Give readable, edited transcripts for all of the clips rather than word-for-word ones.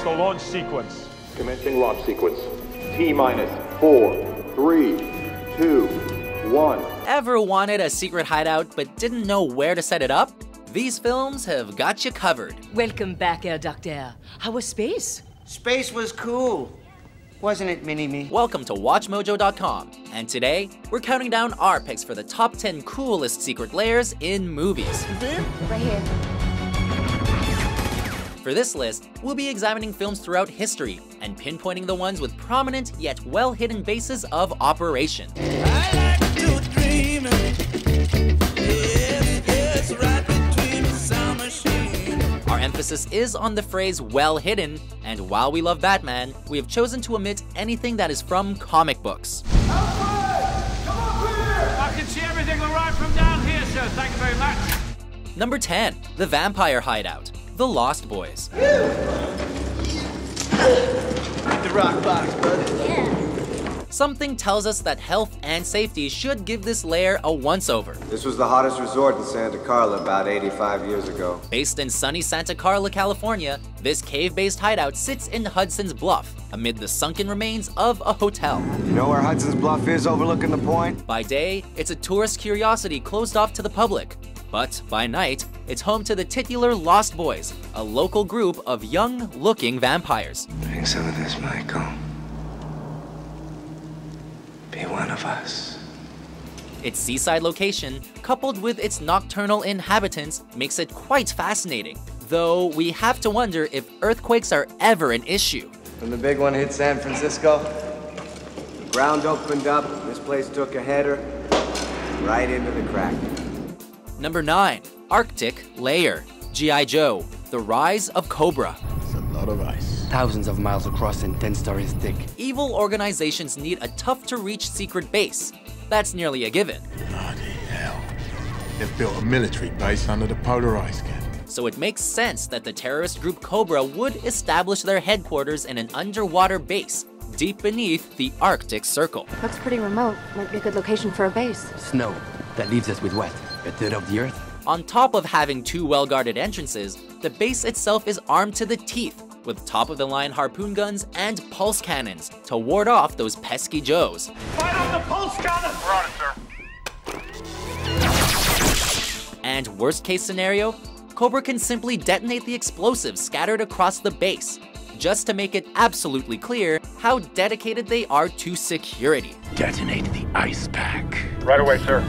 the launch sequence. Commencing launch sequence. T-minus 4, 3, 2, 1. Ever wanted a secret hideout but didn't know where to set it up? These films have got you covered. Welcome back, Air Doctor. How was space? Space was cool. Wasn't it, Mini-Me? Welcome to WatchMojo.com, and today, we're counting down our picks for the top 10 coolest secret layers in movies. Right here. For this list, we'll be examining films throughout history and pinpointing the ones with prominent yet well-hidden bases of operation. I like to dream. Yes, right between the sound machine. Our emphasis is on the phrase well hidden, and while we love Batman, we have chosen to omit anything that is from comic books. Alfred! Come up here! I can see everything all right from down here, sir. Thank you very much. Number 10, The Vampire Hideout, The Lost Boys. The rock box, buddy. Something tells us that health and safety should give this lair a once-over. This was the hottest resort in Santa Carla about 85 years ago. Based in sunny Santa Carla, California, this cave-based hideout sits in Hudson's Bluff, amid the sunken remains of a hotel. You know where Hudson's Bluff is overlooking the point? By day, it's a tourist curiosity closed off to the public. But by night, it's home to the titular Lost Boys, a local group of young-looking vampires. Drink some of this, Michael. Be one of us. Its seaside location, coupled with its nocturnal inhabitants, makes it quite fascinating. Though we have to wonder if earthquakes are ever an issue. When the big one hit San Francisco, the ground opened up, this place took a header right into the crack. Number 9, Arctic Layer, G.I. Joe, The Rise of Cobra. It's a lot of ice. Thousands of miles across and 10 stories thick. Evil organizations need a tough-to-reach secret base. That's nearly a given. Bloody hell. They've built a military base under the polar ice cap. So it makes sense that the terrorist group Cobra would establish their headquarters in an underwater base, deep beneath the Arctic Circle. Looks pretty remote. Might be a good location for a base. Snow. That leaves us with what? A third of the Earth? On top of having 2 well-guarded entrances, the base itself is armed to the teeth, with top-of-the-line harpoon guns and pulse cannons to ward off those pesky Joes. Fire on the pulse cannon! We're on it, sir. And worst-case scenario, Cobra can simply detonate the explosives scattered across the base, just to make it absolutely clear how dedicated they are to security. Detonate the ice pack. Right away, sir.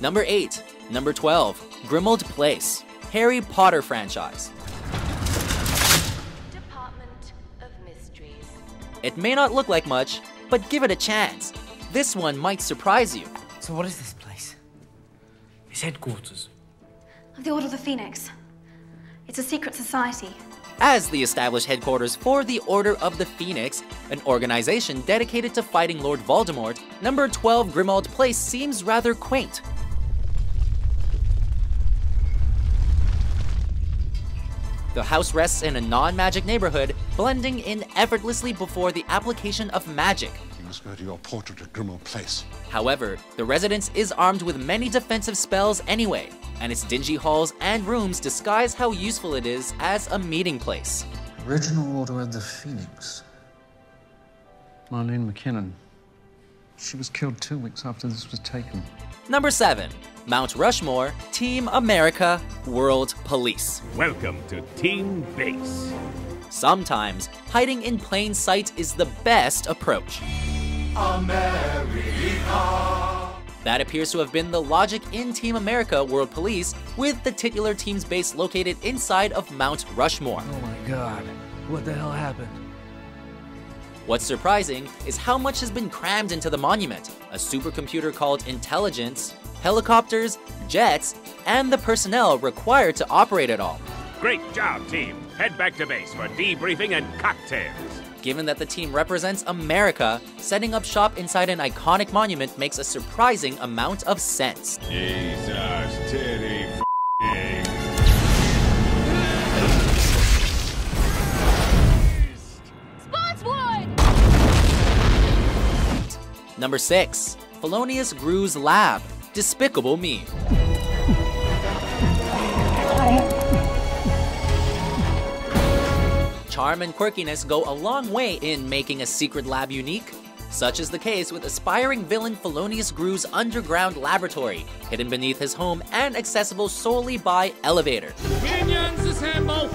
Number 8, Number 12, Grimmauld Place, Harry Potter franchise. Department of Mysteries. It may not look like much, but give it a chance. This one might surprise you. So what is this place? It's headquarters. Of the Order of the Phoenix. It's a secret society. As the established headquarters for the Order of the Phoenix, an organization dedicated to fighting Lord Voldemort, Number 12 Grimmauld Place seems rather quaint. The house rests in a non-magic neighborhood, blending in effortlessly before the application of magic. You must go to your portrait at Grimmauld Place. However, the residence is armed with many defensive spells anyway, and its dingy halls and rooms disguise how useful it is as a meeting place. Original Order of the Phoenix. Marlene McKinnon. She was killed 2 weeks after this was taken. Number 7, Mount Rushmore, Team America, World Police. Welcome to Team Base. Sometimes, hiding in plain sight is the best approach. America. That appears to have been the logic in Team America, World Police, with the titular team's base located inside of Mount Rushmore. Oh my god, what the hell happened? What's surprising is how much has been crammed into the monument: a supercomputer called Intelligence, helicopters, jets, and the personnel required to operate it all. Great job, team. Head back to base for debriefing and cocktails. Given that the team represents America, setting up shop inside an iconic monument makes a surprising amount of sense. Jesus, titty f***ing. Spotswood! Number 6, Felonious Gru's Lab, Despicable Me. charm and quirkiness go a long way in making a secret lab unique. Such is the case with aspiring villain Felonious Gru's underground laboratory, hidden beneath his home and accessible solely by elevator. Minions assemble!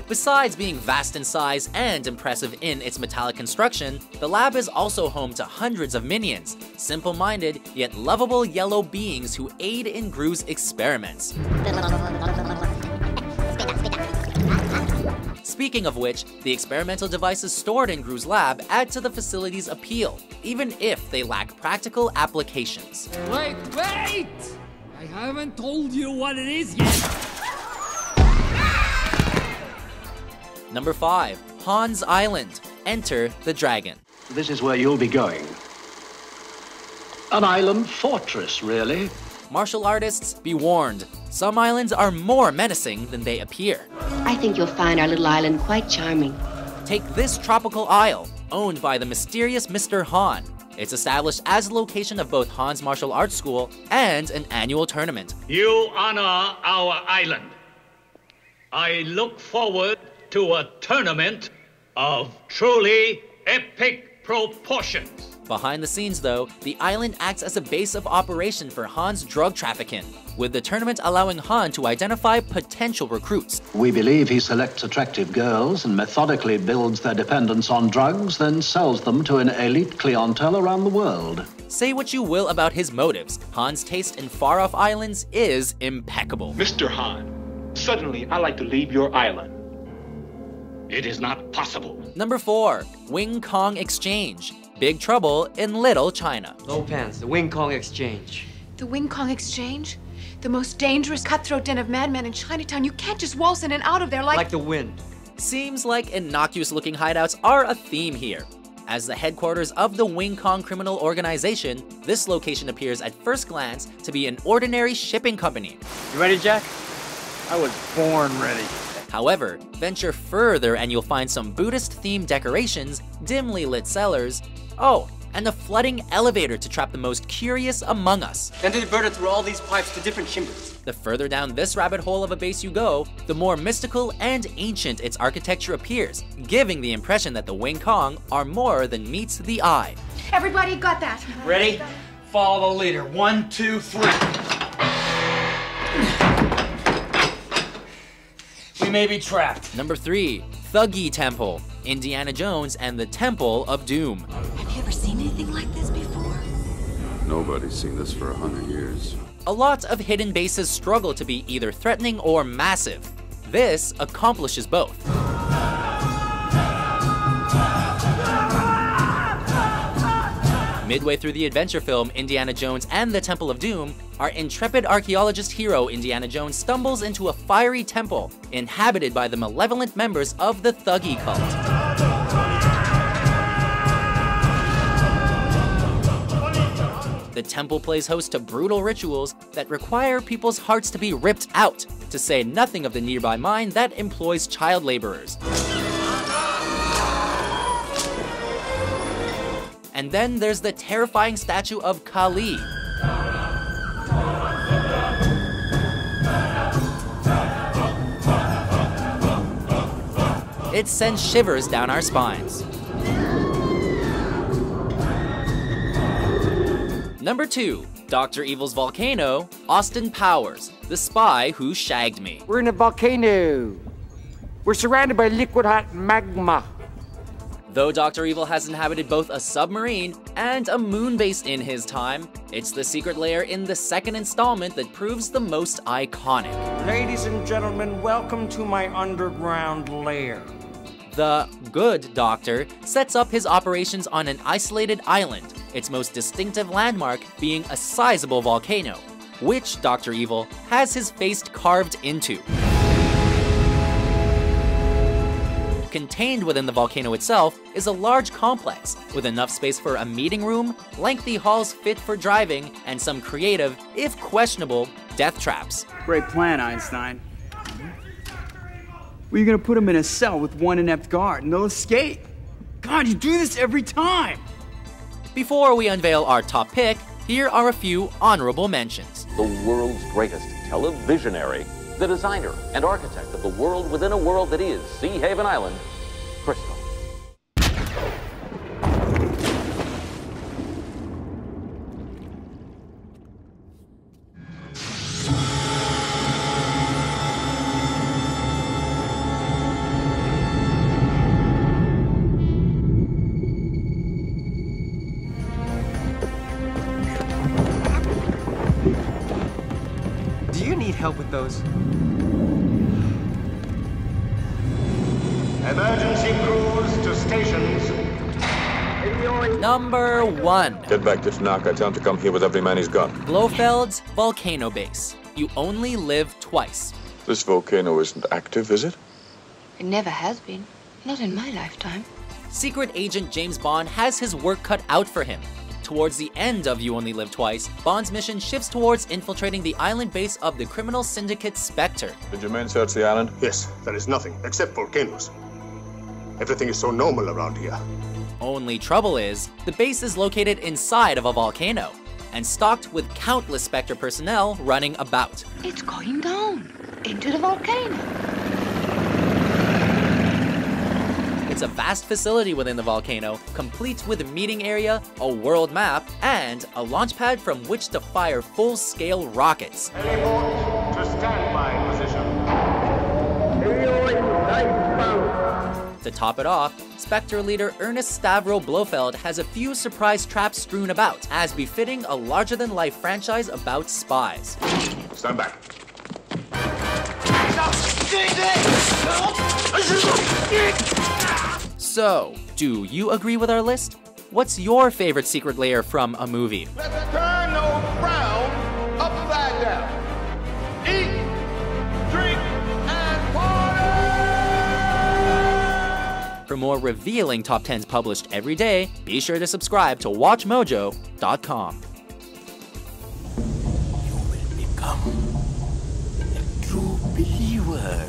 Besides being vast in size and impressive in its metallic construction, the lab is also home to hundreds of minions, simple-minded yet lovable yellow beings who aid in Gru's experiments. Speaking of which, the experimental devices stored in Gru's lab add to the facility's appeal, even if they lack practical applications. Wait! I haven't told you what it is yet! Number 5. Han's Island. Enter the Dragon. This is where you'll be going. An island fortress, really. Martial artists, be warned. Some islands are more menacing than they appear. I think you'll find our little island quite charming. Take this tropical isle, owned by the mysterious Mr. Han. It's established as the location of both Han's martial arts school and an annual tournament. You honor our island. I look forward to a tournament of truly epic proportions. Behind the scenes though, the island acts as a base of operation for Han's drug trafficking, with the tournament allowing Han to identify potential recruits. We believe he selects attractive girls and methodically builds their dependence on drugs, then sells them to an elite clientele around the world. Say what you will about his motives, Han's taste in far-off islands is impeccable. Mr. Han, suddenly I'd like to leave your island. It is not possible. Number 4. Wing Kong Exchange. Big Trouble in Little China. No pants, the Wing Kong Exchange. The Wing Kong Exchange? The most dangerous cutthroat den of madmen in Chinatown. You can't just waltz in and out of there like the wind. Seems like innocuous-looking hideouts are a theme here. As the headquarters of the Wing Kong criminal organization, this location appears at first glance to be an ordinary shipping company. You ready, Jack? I was born ready. However, venture further and you'll find some Buddhist-themed decorations, dimly lit cellars, and a flooding elevator to trap the most curious among us. Then divert it through all these pipes to different chambers. The further down this rabbit hole of a base you go, the more mystical and ancient its architecture appears, giving the impression that the Wing Kong are more than meets the eye. Everybody got that? Ready? Follow the leader. 1, 2, 3. We may be trapped. Number 3. Thuggy Temple. Indiana Jones and the Temple of Doom. Have you ever seen anything like this before? Nobody's seen this for 100 years. A lot of hidden bases struggle to be either threatening or massive. This accomplishes both. Midway through the adventure film Indiana Jones and the Temple of Doom, our intrepid archaeologist hero Indiana Jones stumbles into a fiery temple inhabited by the malevolent members of the Thuggy cult. The temple plays host to brutal rituals that require people's hearts to be ripped out, to say nothing of the nearby mine that employs child laborers. And then there's the terrifying statue of Kali. It sends shivers down our spines. Number 2. Dr. Evil's volcano, Austin Powers, the spy who shagged me. We're in a volcano. We're surrounded by liquid hot magma. Though Dr. Evil has inhabited both a submarine and a moon base in his time, it's the secret lair in the second installment that proves the most iconic. Ladies and gentlemen, welcome to my underground lair. The Good Doctor sets up his operations on an isolated island, its most distinctive landmark being a sizable volcano, which Dr. Evil has his face carved into. Contained within the volcano itself is a large complex with enough space for a meeting room, lengthy halls fit for driving, and some creative, if questionable, death traps. Great plan, Einstein. Well, you're gonna put them in a cell with one inept guard and they'll escape. God, you do this every time. Before we unveil our top pick, here are a few honorable mentions. The world's greatest televisionary, the designer and architect of the world within a world that is Sea Haven Island, Crystal. Do you need help with those? Emergency crews to stations. Number 1. Get back to Tanaka. Tell him to come here with every man he's got. Blofeld's Volcano Base. You only live twice. This volcano isn't active, is it? It never has been. Not in my lifetime. Secret Agent James Bond has his work cut out for him. Towards the end of You Only Live Twice, Bond's mission shifts towards infiltrating the island base of the criminal syndicate Spectre. Did your men search the island? Yes, there is nothing except volcanoes. Everything is so normal around here. Only trouble is, the base is located inside of a volcano and stocked with countless Spectre personnel running about. It's going down into the volcano. It's a vast facility within the volcano, complete with a meeting area, a world map, and a launch pad from which to fire full-scale rockets. Heliport to standby position. To top it off, Spectre leader Ernest Stavro Blofeld has a few surprise traps strewn about, as befitting a larger-than-life franchise about spies. Stand back. So, do you agree with our list? What's your favorite secret lair from a movie? Let's turn those frowns upside down. Eat, drink, and party! For more revealing top 10s published every day, be sure to subscribe to WatchMojo.com. You will become a true believer.